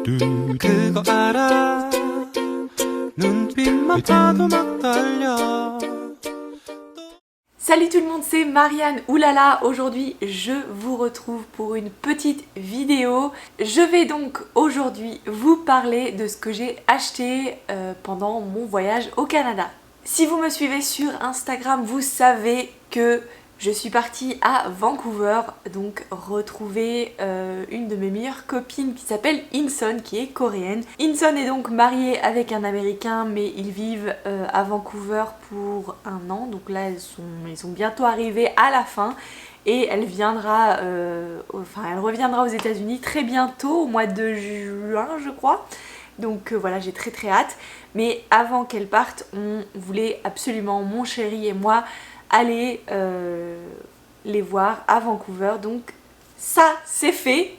그거 알아 눈빛만 봐도 막 떨려. Salut tout le monde, c'est Marianne Oulala. Aujourd'hui je vous retrouve pour une petite vidéo. Je vais donc aujourd'hui vous parler de ce que j'ai acheté pendant mon voyage au Canada. Si vous me suivez sur Instagram, vous savez que je suis partie à Vancouver, donc retrouver une de mes meilleures copines qui s'appelle Inson, qui est coréenne. Inson est donc mariée avec un Américain, mais ils vivent à Vancouver pour 1 an, donc là ils sont bientôt arrivés à la fin. Et elle reviendra aux États-Unis très bientôt, au mois de juin je crois. Donc voilà, j'ai très hâte. Mais avant qu'elle parte, on voulait absolument, mon chéri et moi, aller les voir à Vancouver. Donc ça c'est fait,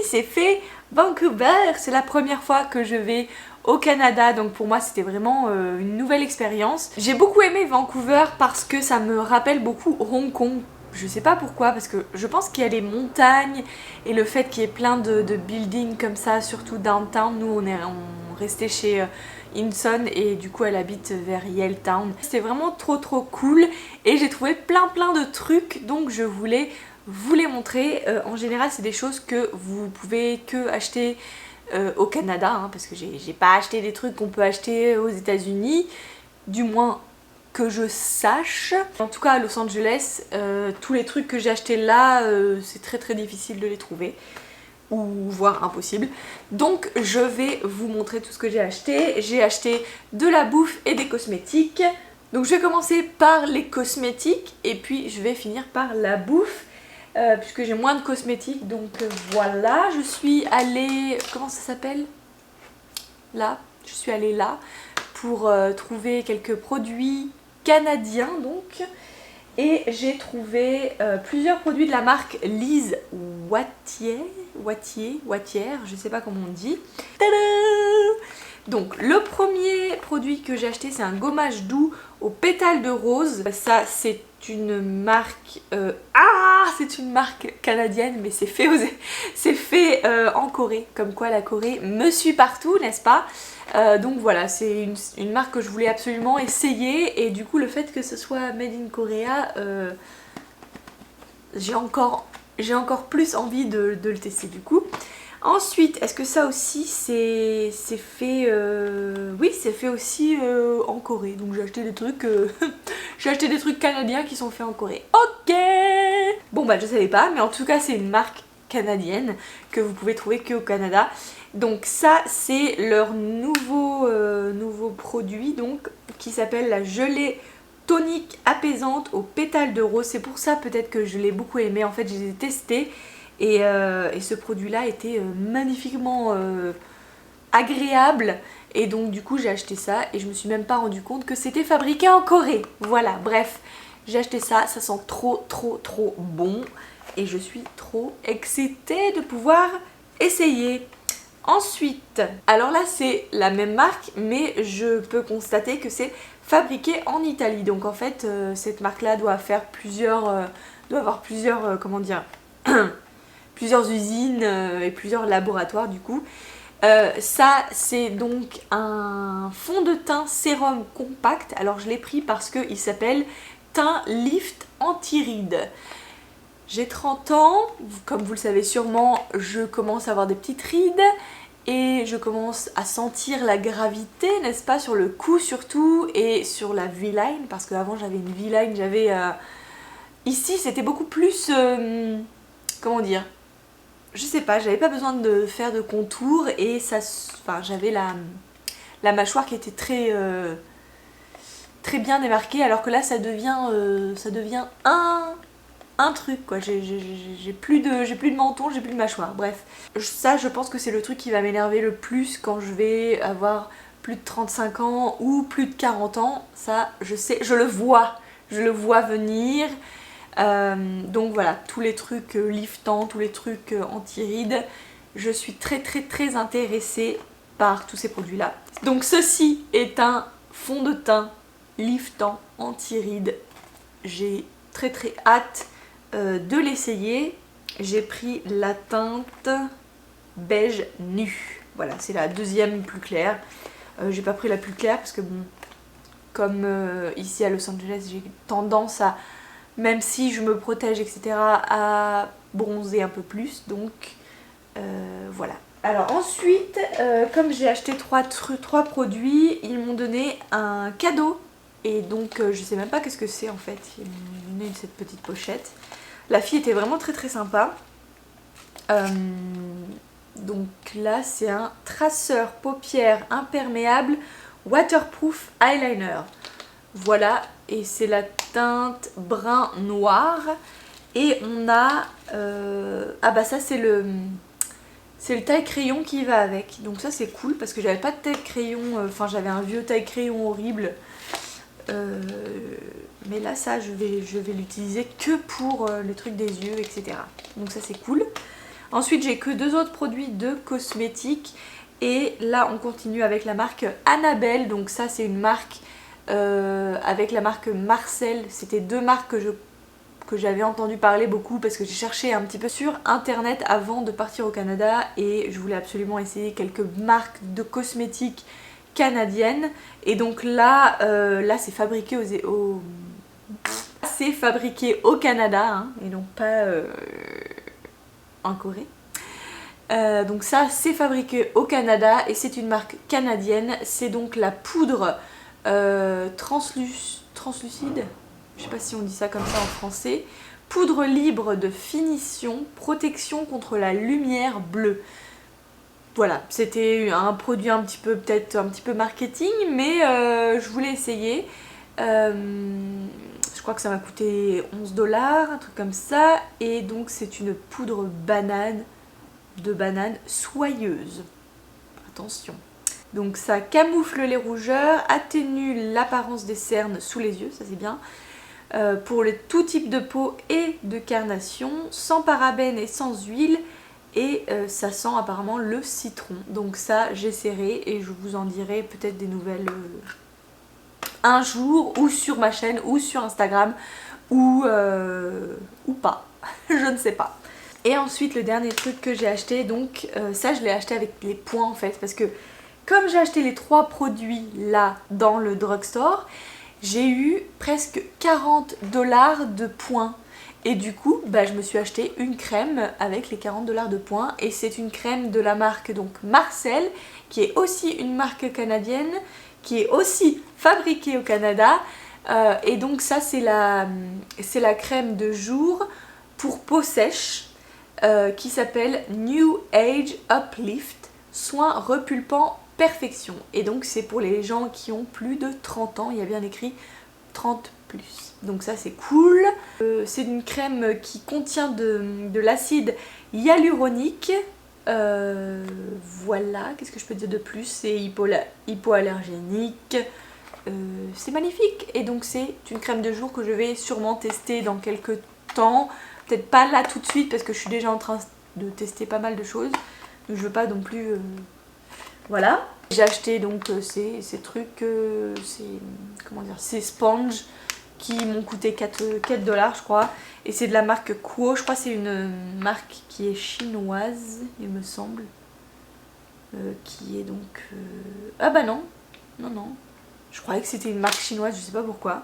c'est fait. Vancouver, c'est la première fois que je vais au Canada, donc pour moi c'était vraiment une nouvelle expérience. J'ai beaucoup aimé Vancouver parce que ça me rappelle beaucoup Hong Kong. Je sais pas pourquoi, parce que je pense qu'il y a les montagnes et le fait qu'il y ait plein de buildings comme ça, surtout downtown. Nous on restait chez Inson et du coup elle habite vers Yaletown. C'était vraiment trop cool et j'ai trouvé plein de trucs, donc je voulais vous les montrer. En général c'est des choses que vous pouvez que acheter au Canada, hein, parce que j'ai pas acheté des trucs qu'on peut acheter aux États-Unis, du moins que je sache. En tout cas à Los Angeles, tous les trucs que j'ai achetés là, c'est très difficile de les trouver, ou voire impossible. Donc je vais vous montrer tout ce que j'ai acheté. J'ai acheté de la bouffe et des cosmétiques. Donc je vais commencer par les cosmétiques et puis je vais finir par la bouffe, puisque j'ai moins de cosmétiques. Donc voilà, je suis allée... Comment ça s'appelle ? Là, je suis allée là pour trouver quelques produits canadiens donc. Et j'ai trouvé plusieurs produits de la marque Lise Wattier, je sais pas comment on dit. Tada! Donc le premier produit que j'ai acheté, c'est un gommage doux aux pétales de rose. Ça c'est une marque c'est une marque canadienne, mais c'est fait en Corée. Comme quoi la Corée me suit partout, n'est-ce pas? Donc voilà, c'est une marque que je voulais absolument essayer, et du coup le fait que ce soit made in Korea, j'ai encore plus envie de le tester du coup. Ensuite, est-ce que ça aussi c'est fait... Oui, c'est fait aussi en Corée, donc j'ai acheté des trucs j'ai acheté des trucs canadiens qui sont faits en Corée. Ok. Bon bah je savais pas, mais en tout cas c'est une marque canadienne que vous pouvez trouver que au Canada. Donc ça c'est leur nouveau produit donc, qui s'appelle la gelée tonique apaisante aux pétales de rose. C'est pour ça peut-être que je l'ai beaucoup aimé. En fait je les ai testés et ce produit là était magnifiquement agréable, et donc du coup j'ai acheté ça et je me suis même pas rendu compte que c'était fabriqué en Corée. Voilà, bref, j'ai acheté ça, ça sent trop bon et je suis trop excitée de pouvoir essayer. Ensuite, alors là c'est la même marque, mais je peux constater que c'est fabriqué en Italie. Donc en fait cette marque là doit avoir plusieurs comment dire plusieurs usines et plusieurs laboratoires du coup. Ça c'est donc un fond de teint sérum compact. Alors je l'ai pris parce qu'il s'appelle Teint Lift Anti-rides. J'ai 30 ans, comme vous le savez sûrement, je commence à avoir des petites rides et je commence à sentir la gravité, n'est-ce pas, sur le cou surtout et sur la V-line, parce qu'avant j'avais une V-line, ici c'était beaucoup plus... comment dire, je sais pas, j'avais pas besoin de faire de contour et ça, j'avais la mâchoire qui était très bien démarquée, alors que là ça devient un truc quoi. J'ai plus de menton, j'ai plus de mâchoire. Bref, ça je pense que c'est le truc qui va m'énerver le plus quand je vais avoir plus de 35 ans ou plus de 40 ans. Ça je sais, je le vois venir. Donc voilà, tous les trucs liftants, tous les trucs anti-rides, je suis très intéressée par tous ces produits là. Donc ceci est un fond de teint liftant anti-rides. J'ai très hâte de l'essayer. J'ai pris la teinte beige nu. Voilà, c'est la deuxième plus claire. J'ai pas pris la plus claire parce que bon, comme ici à Los Angeles, j'ai tendance à, même si je me protège, etc., à bronzer un peu plus. Donc voilà. Alors ensuite, comme j'ai acheté trois produits, ils m'ont donné un cadeau. Et donc je sais même pas qu'est-ce que c'est en fait. Ils m'ont donné cette petite pochette. La fille était vraiment très très sympa. Donc là c'est un traceur paupières imperméable waterproof eyeliner. Voilà, et c'est la teinte brun noir. Et on a... ah bah ça c'est le taille-crayon qui va avec. Donc ça c'est cool parce que j'avais pas de taille-crayon, enfin j'avais un vieux taille-crayon horrible. Mais là ça je vais l'utiliser que pour les trucs des yeux, etc. Donc ça c'est cool. Ensuite j'ai que 2 autres produits de cosmétiques. Et là on continue avec la marque Annabelle. Donc ça c'est une marque avec la marque Marcel. C'était 2 marques que j'avais entendu parler beaucoup parce que j'ai cherché un petit peu sur internet avant de partir au Canada. Et je voulais absolument essayer quelques marques de cosmétiques canadiennes. Et donc là, c'est fabriqué c'est fabriqué au Canada, hein, et non pas en Corée. Donc ça c'est fabriqué au Canada et c'est une marque canadienne. C'est donc la poudre translucide, je sais pas si on dit ça comme ça en français. Poudre libre de finition, protection contre la lumière bleue. Voilà, c'était un produit un petit peu, peut-être un petit peu marketing, mais je voulais essayer. Je crois que ça m'a coûté 11 $, un truc comme ça. Et donc c'est une poudre de banane soyeuse. Attention. Donc ça camoufle les rougeurs, atténue l'apparence des cernes sous les yeux, ça c'est bien. Pour tout type de peau et de carnation, sans parabènes et sans huile. Et ça sent apparemment le citron. Donc ça j'essaierai et je vous en dirai peut-être des nouvelles un jour, ou sur ma chaîne, ou sur Instagram, ou pas. Je ne sais pas. Et ensuite le dernier truc que j'ai acheté, donc ça je l'ai acheté avec les points en fait. Parce que comme j'ai acheté les 3 produits là dans le drugstore, j'ai eu presque 40 $ de points. Et du coup, bah, je me suis acheté une crème avec les 40 $ de points. Et c'est une crème de la marque donc Marcel, qui est aussi une marque canadienne, qui est aussi fabriquée au Canada. Et donc ça, c'est la crème de jour pour peau sèche, qui s'appelle New Age Uplift, soin repulpant perfection. Et donc c'est pour les gens qui ont plus de 30 ans, il y a bien écrit 30+. Donc ça c'est cool. C'est une crème qui contient de l'acide hyaluronique. Voilà, qu'est-ce que je peux dire de plus? C'est hypoallergénique. C'est magnifique. Et donc c'est une crème de jour que je vais sûrement tester dans quelques temps. Peut-être pas là tout de suite parce que je suis déjà en train de tester pas mal de choses. Donc je veux pas non plus... Voilà. J'ai acheté donc ces trucs, ces sponges qui m'ont coûté 4 $, je crois. Et c'est de la marque Quo, je crois que c'est une marque qui est chinoise, il me semble. Qui est donc... Ah bah non, non. Je croyais que c'était une marque chinoise, je sais pas pourquoi.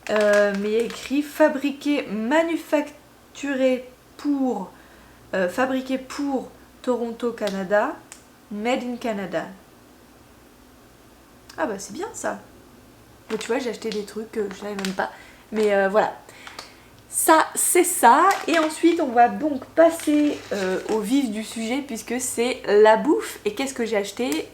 Mais il y a écrit fabriqué, manufacturé pour... fabriqué pour Toronto, Canada. Made in Canada. Ah bah c'est bien ça. Mais tu vois, j'ai acheté des trucs que je savais même pas. Mais voilà. Ça, c'est ça. Et ensuite, on va donc passer au vif du sujet puisque c'est la bouffe. Et qu'est-ce que j'ai acheté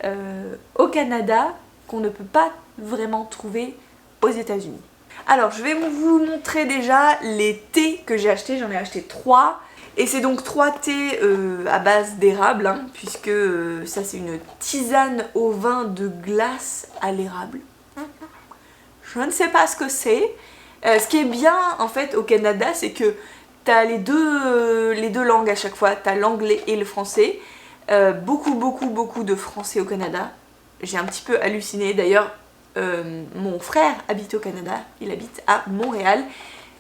au Canada qu'on ne peut pas vraiment trouver aux États-Unis. Alors, je vais vous montrer déjà les thés que j'ai achetés. J'en ai acheté 3. Et c'est donc 3 thés à base d'érable, hein, puisque ça c'est une tisane au vin de glace à l'érable. Je ne sais pas ce que c'est. Ce qui est bien en fait au Canada, c'est que tu as les deux langues à chaque fois. Tu as l'anglais et le français. Beaucoup de français au Canada. J'ai un petit peu halluciné. D'ailleurs, mon frère habite au Canada. Il habite à Montréal.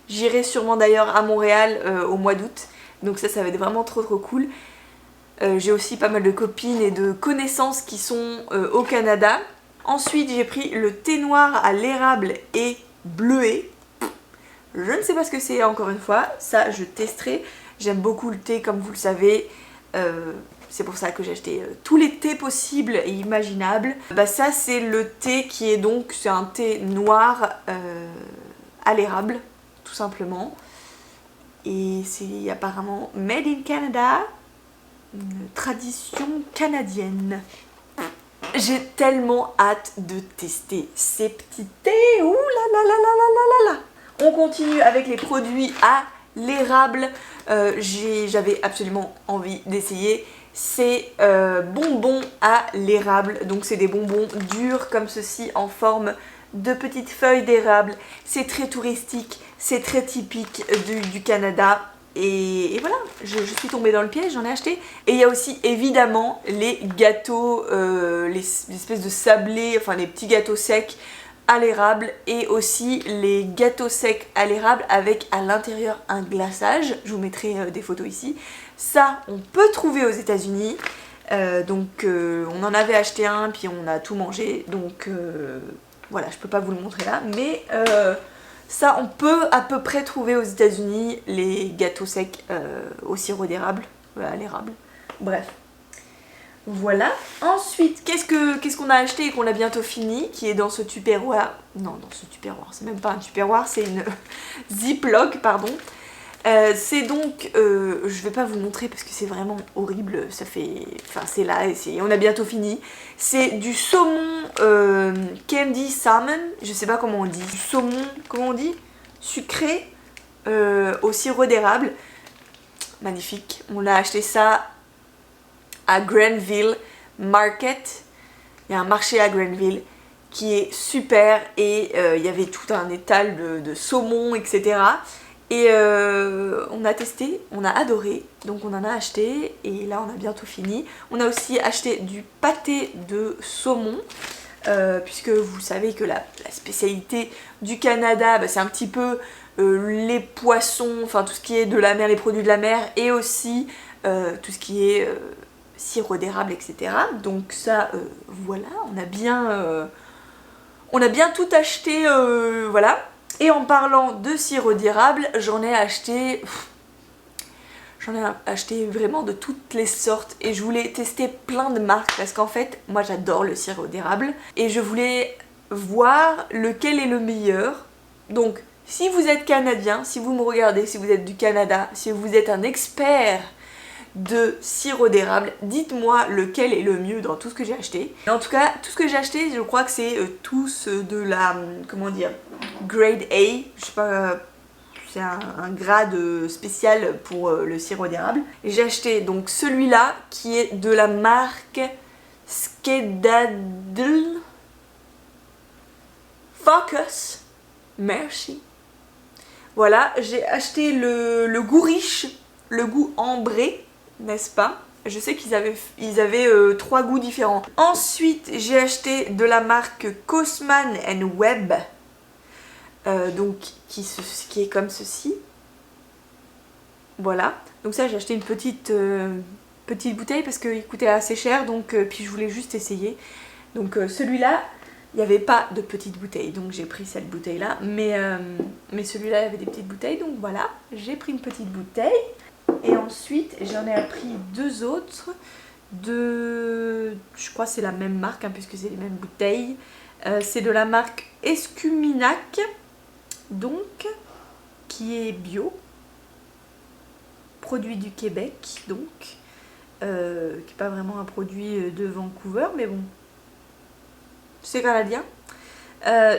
J'irai sûrement d'ailleurs à Montréal au mois d'août. Donc ça va être vraiment trop cool. J'ai aussi pas mal de copines et de connaissances qui sont au Canada. Ensuite, j'ai pris le thé noir à l'érable et bleuet. Je ne sais pas ce que c'est encore une fois, ça je testerai. J'aime beaucoup le thé comme vous le savez. C'est pour ça que j'ai acheté tous les thés possibles et imaginables. Ça c'est le thé qui est donc, c'est un thé noir à l'érable, tout simplement. Et c'est apparemment made in Canada, une tradition canadienne. J'ai tellement hâte de tester ces petits thés. Ouh là là là là là là là là. On continue avec les produits à l'érable. J'avais absolument envie d'essayer ces bonbons à l'érable. Donc c'est des bonbons durs comme ceci en forme de petites feuilles d'érable. C'est très touristique, c'est très typique du Canada. Et voilà, je suis tombée dans le piège, j'en ai acheté. Et il y a aussi évidemment les gâteaux, les espèces de sablés, enfin les petits gâteaux secs à l'érable et aussi les gâteaux secs à l'érable avec à l'intérieur un glaçage. Je vous mettrai des photos ici. Ça, on peut trouver aux États-Unis. On en avait acheté un, puis on a tout mangé. Donc voilà, je peux pas vous le montrer là, mais ça, on peut à peu près trouver aux États-Unis les gâteaux secs au sirop d'érable, à l'érable. Bref. Voilà. Ensuite, qu'est-ce qu'on a acheté et qu'on a bientôt fini, qui est dans ce tupperware. Non, dans ce tupperware, c'est même pas un tupperware, c'est une Ziploc, pardon. C'est donc, je vais pas vous montrer parce que c'est vraiment horrible, ça fait, enfin c'est là et on a bientôt fini. C'est du saumon candy salmon, je sais pas comment on dit, du saumon, comment on dit, sucré au sirop d'érable. Magnifique, on a acheté ça à Granville Market. Il y a un marché à Granville qui est super et il y avait tout un étal de saumon, etc. Et on a testé, on a adoré, donc on en a acheté et là on a bientôt fini. On a aussi acheté du pâté de saumon, puisque vous savez que la spécialité du Canada, c'est un petit peu les poissons, enfin tout ce qui est de la mer, les produits de la mer et aussi tout ce qui est sirop d'érable, etc. Donc ça, voilà, on a bien tout acheté, voilà. Et en parlant de sirop d'érable, j'en ai acheté vraiment de toutes les sortes et je voulais tester plein de marques parce qu'en fait, moi j'adore le sirop d'érable et je voulais voir lequel est le meilleur. Donc, si vous êtes canadien, si vous me regardez, si vous êtes du Canada, si vous êtes un expert de sirop d'érable, dites-moi lequel est le mieux dans tout ce que j'ai acheté. Et en tout cas, tout ce que j'ai acheté, je crois que c'est tous de la, comment dire, grade A, je sais pas, c'est un grade spécial pour le sirop d'érable. Et j'ai acheté donc celui-là qui est de la marque Skedaddle Focus. Merci. Voilà, j'ai acheté le goût riche, le goût ambré, n'est-ce pas? Je sais qu'ils avaient 3 goûts différents. Ensuite, j'ai acheté de la marque Cosman & Webb, donc qui est comme ceci. Voilà. Donc ça, j'ai acheté une petite bouteille parce qu'il coûtait assez cher, donc puis je voulais juste essayer. Donc celui-là, il n'y avait pas de petite bouteille, donc j'ai pris cette bouteille-là. Mais celui-là, il y avait des petites bouteilles, donc voilà, j'ai pris une petite bouteille. Et ensuite, j'en ai pris 2 autres je crois que c'est la même marque, hein, puisque c'est les mêmes bouteilles. C'est de la marque Escuminac, donc, qui est bio. Produit du Québec, donc. Qui n'est pas vraiment un produit de Vancouver, mais bon, c'est canadien.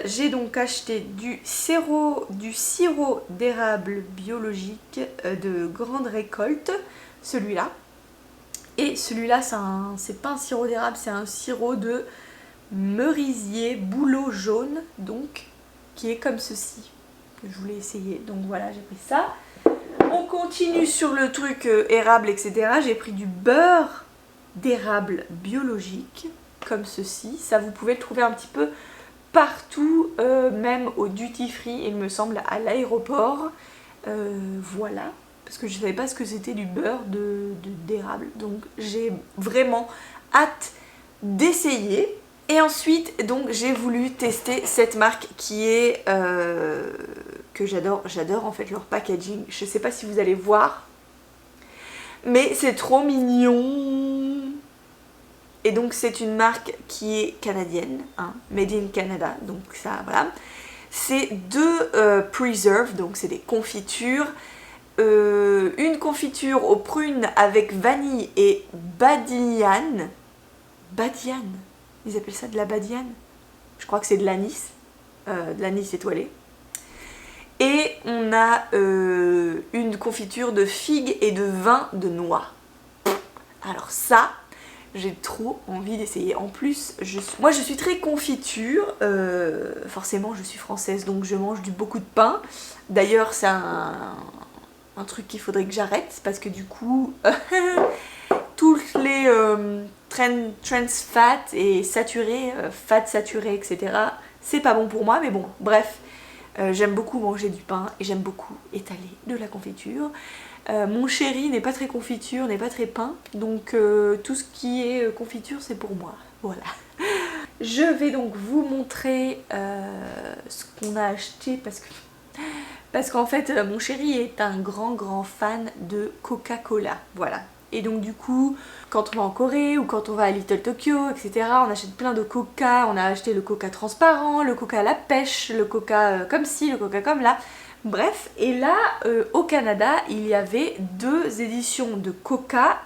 J'ai donc acheté du sirop d'érable biologique de grande récolte, celui-là. Et celui-là, c'est pas un sirop d'érable, c'est un sirop de merisier bouleau jaune, donc, qui est comme ceci. Je voulais essayer, donc voilà, j'ai pris ça. On continue sur le truc érable, etc. J'ai pris du beurre d'érable biologique, comme ceci. Ça, vous pouvez le trouver un petit peu partout, même au duty free, il me semble, à l'aéroport. Voilà, parce que je savais pas ce que c'était du beurre d'érable. Donc j'ai vraiment hâte d'essayer. Et ensuite, donc j'ai voulu tester cette marque qui est que j'adore en fait leur packaging. Je sais pas si vous allez voir, mais c'est trop mignon. Et donc c'est une marque qui est canadienne, hein, made in Canada, donc ça voilà. C'est deux preserves, donc c'est des confitures. Une confiture aux prunes avec vanille et badiane. Badiane, ils appellent ça de la badiane. Je crois que c'est de l'anis étoilé. Et on a une confiture de figues et de vin de noix. Alors ça, j'ai trop envie d'essayer. En plus, moi je suis très confiture. Forcément, je suis française, donc je mange beaucoup de pain. D'ailleurs, c'est un truc qu'il faudrait que j'arrête parce que du coup, tous les trans fat et saturés, fat saturé, etc. C'est pas bon pour moi, mais bon, bref. J'aime beaucoup manger du pain et j'aime beaucoup étaler de la confiture. Mon chéri n'est pas très confiture, n'est pas très pain, donc tout ce qui est confiture c'est pour moi, voilà. Je vais donc vous montrer ce qu'on a acheté parce qu'en fait mon chéri est un grand fan de Coca-Cola, voilà. Et donc du coup, quand on va en Corée ou quand on va à Little Tokyo, etc., on achète plein de coca, on a acheté le coca transparent, le coca à la pêche, le coca comme ci, le coca comme là, bref. Et là, au Canada, il y avait deux éditions de coca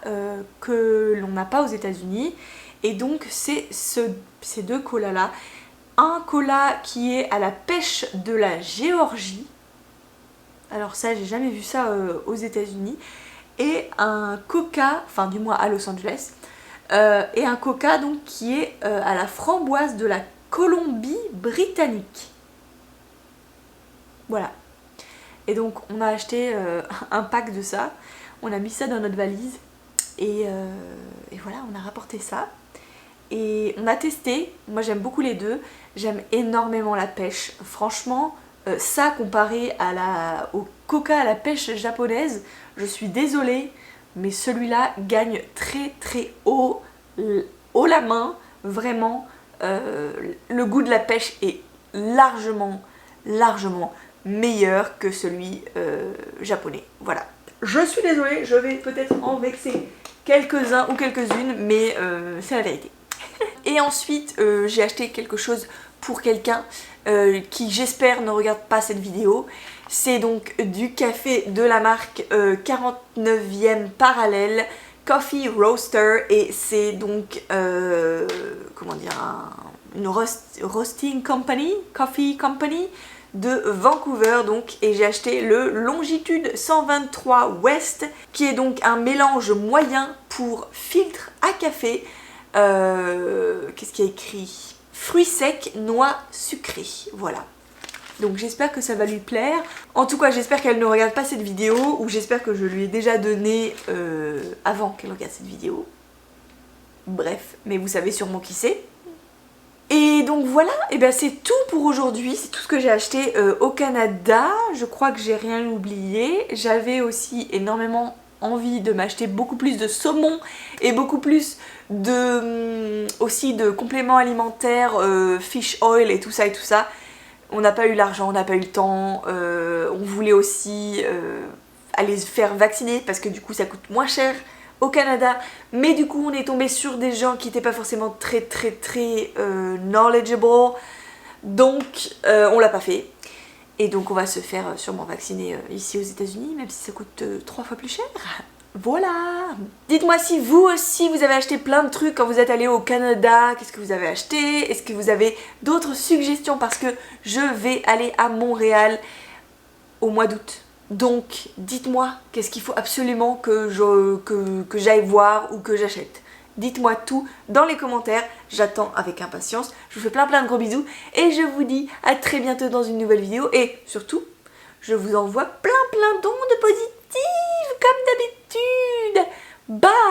que l'on n'a pas aux États-Unis. Et donc c'est ces deux colas là. Un cola qui est à la pêche de la Géorgie. Alors ça, j'ai jamais vu ça aux États-Unis. Et un coca, enfin du moins à Los Angeles, et un coca donc qui est à la framboise de la Colombie-Britannique. Voilà. Et donc on a acheté un pack de ça, on a mis ça dans notre valise et voilà, on a rapporté ça. Et on a testé, moi j'aime beaucoup les deux, j'aime énormément la pêche, franchement. Ça comparé au coca à la pêche japonaise, je suis désolée, mais celui-là gagne très haut la main, vraiment. Le goût de la pêche est largement meilleur que celui japonais. Voilà. Je suis désolée, je vais peut-être en vexer quelques-uns ou quelques-unes, mais c'est la vérité. Et ensuite, j'ai acheté quelque chose pour quelqu'un qui j'espère ne regarde pas cette vidéo. C'est donc du café de la marque 49e Parallèle Coffee Roaster et c'est donc comment dire, une roasting company, coffee company de Vancouver donc, et j'ai acheté le Longitude 123 West qui est donc un mélange moyen pour filtre à café. Qu'est-ce qu'il y a écrit ? Fruits secs, noix sucrées, voilà. Donc j'espère que ça va lui plaire. En tout cas, j'espère qu'elle ne regarde pas cette vidéo, ou j'espère que je lui ai déjà donné avant qu'elle regarde cette vidéo. Bref, mais vous savez sûrement qui c'est. Et donc voilà, et bien c'est tout pour aujourd'hui, c'est tout ce que j'ai acheté au Canada. Je crois que j'ai rien oublié. J'avais aussi énormément envie de m'acheter beaucoup plus de saumon et beaucoup plus aussi de compléments alimentaires, fish oil et tout ça. On n'a pas eu l'argent, on n'a pas eu le temps, on voulait aussi aller se faire vacciner parce que du coup ça coûte moins cher au Canada, mais du coup on est tombé sur des gens qui n'étaient pas forcément très knowledgeable, donc on l'a pas fait. Et donc on va se faire sûrement vacciner ici aux États-Unis, même si ça coûte 3 fois plus cher. Voilà. Dites-moi si vous aussi vous avez acheté plein de trucs quand vous êtes allé au Canada. Qu'est-ce que vous avez acheté? Est-ce que vous avez d'autres suggestions? Parce que je vais aller à Montréal au mois d'août. Donc dites-moi qu'est-ce qu'il faut absolument que j'aille voir ou que j'achète. Dites-moi tout dans les commentaires, j'attends avec impatience. Je vous fais plein de gros bisous et je vous dis à très bientôt dans une nouvelle vidéo. Et surtout, je vous envoie plein d'ondes positives comme d'habitude. Bye!